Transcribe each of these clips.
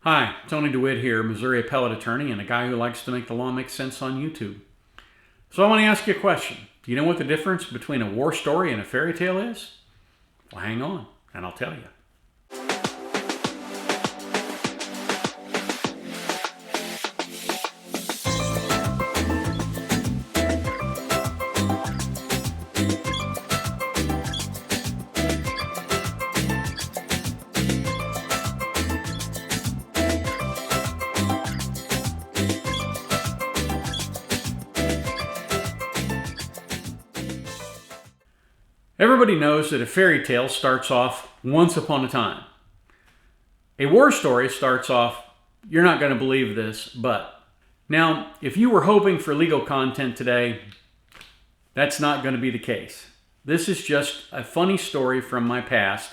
Hi, Tony DeWitt here, Missouri appellate attorney and a guy who likes to make the law make sense on YouTube. So I want to ask you a question. Do you know what the difference between a war story and a fairy tale is? Well, hang on, and I'll tell you. Everybody knows that a fairy tale starts off once upon a time. A war story starts off, you're not going to believe this, but. Now, if you were hoping for legal content today, that's not going to be the case. This is just a funny story from my past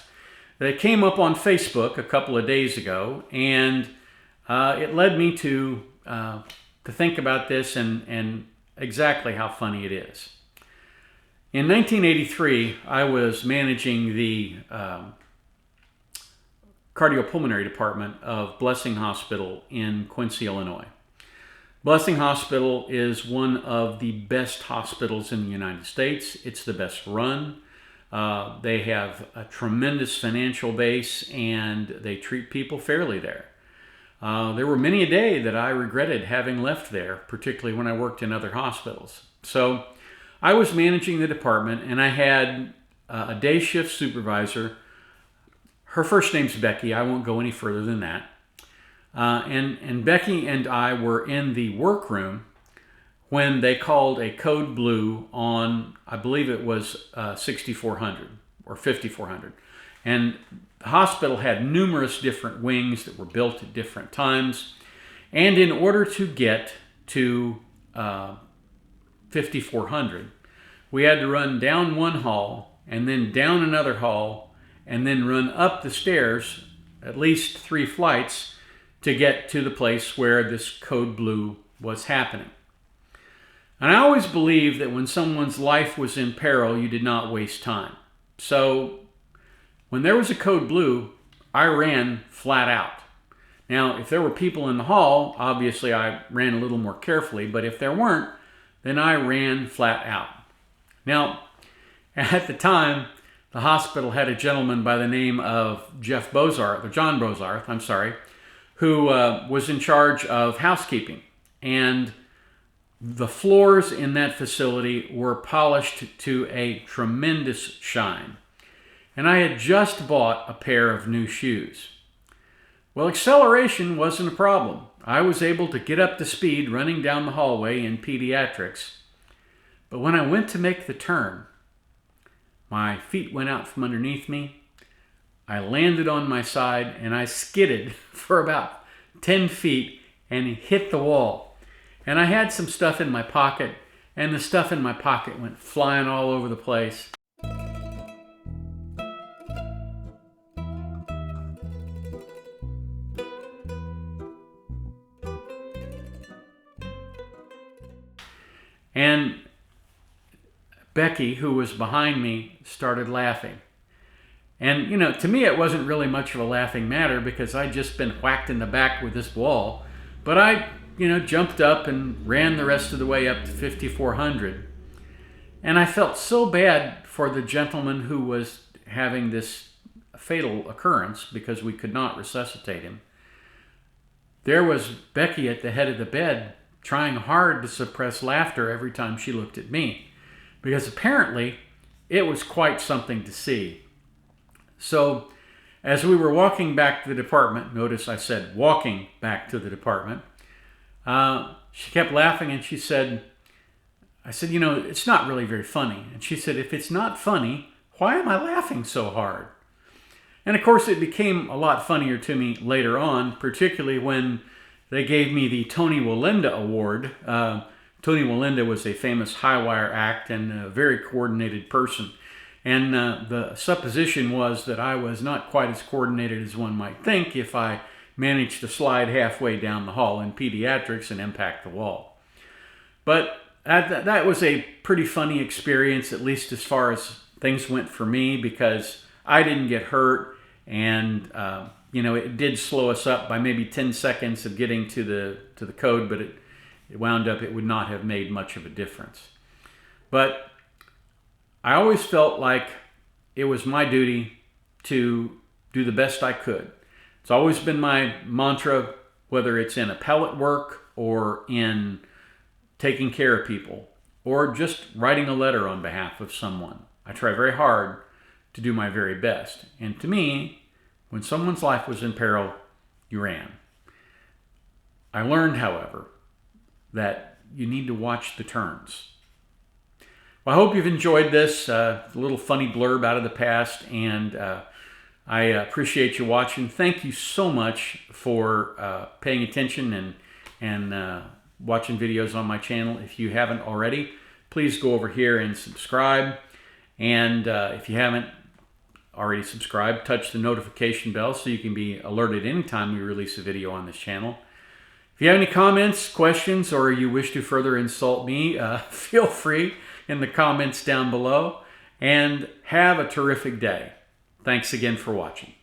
that came up on Facebook a couple of days ago, and it led me to think about this and exactly how funny it is. In 1983, I was managing the cardiopulmonary department of Blessing Hospital in Quincy, Illinois. Blessing Hospital is one of the best hospitals in the United States. It's the best run. They have a tremendous financial base and they treat people fairly there. There were many a day that I regretted having left there, particularly when I worked in other hospitals. So I was managing the department and I had a day shift supervisor. Her first name's Becky. I won't go any further than that. And Becky and I were in the workroom when they called a code blue on, I believe it was 6400 or 5400. And the hospital had numerous different wings that were built at different times. And in order to get to 5400, we had to run down one hall and then down another hall and then run up the stairs at least 3 flights to get to the place where this code blue was happening. And I always believed that when someone's life was in peril, you did not waste time. So when there was a code blue, I ran flat out. Now, if there were people in the hall, obviously I ran a little more carefully, but if there weren't, then I ran flat out. Now, at the time, the hospital had a gentleman by the name of John Bozarth, who was in charge of housekeeping. And the floors in that facility were polished to a tremendous shine. And I had just bought a pair of new shoes. Well, acceleration wasn't a problem. I was able to get up to speed running down the hallway in pediatrics. But when I went to make the turn, my feet went out from underneath me. I landed on my side and I skidded for about 10 feet and hit the wall. And I had some stuff in my pocket, and the stuff in my pocket went flying all over the place. And Becky, who was behind me, started laughing. And, to me it wasn't really much of a laughing matter because I'd just been whacked in the back with this wall. But I, jumped up and ran the rest of the way up to 5400. And I felt so bad for the gentleman who was having this fatal occurrence because we could not resuscitate him. There was Becky at the head of the bed trying hard to suppress laughter every time she looked at me, because apparently it was quite something to see. So as we were walking back to the department, notice I said walking back to the department, she kept laughing and she said, I said, it's not really very funny. And she said, if it's not funny, why am I laughing so hard? And of course it became a lot funnier to me later on, particularly when they gave me the Tony Wolenda Award. Tony Wolenda was a famous high-wire act and a very coordinated person. And the supposition was that I was not quite as coordinated as one might think if I managed to slide halfway down the hall in pediatrics and impact the wall. But that was a pretty funny experience, at least as far as things went for me, because I didn't get hurt and it did slow us up by maybe 10 seconds of getting to the code, but it wound up it would not have made much of a difference. But I always felt like it was my duty to do the best I could. It's always been my mantra, whether it's in appellate work or in taking care of people or just writing a letter on behalf of someone. I try very hard to do my very best. And to me, when someone's life was in peril, you ran. I learned, however, that you need to watch the turns. Well, I hope you've enjoyed this little funny blurb out of the past, and I appreciate you watching. Thank you so much for paying attention and watching videos on my channel. If you haven't already, please go over here and subscribe. And if you haven't already subscribed, touch the notification bell so you can be alerted anytime we release a video on this channel. If you have any comments, questions, or you wish to further insult me, feel free in the comments down below. And have a terrific day. Thanks again for watching.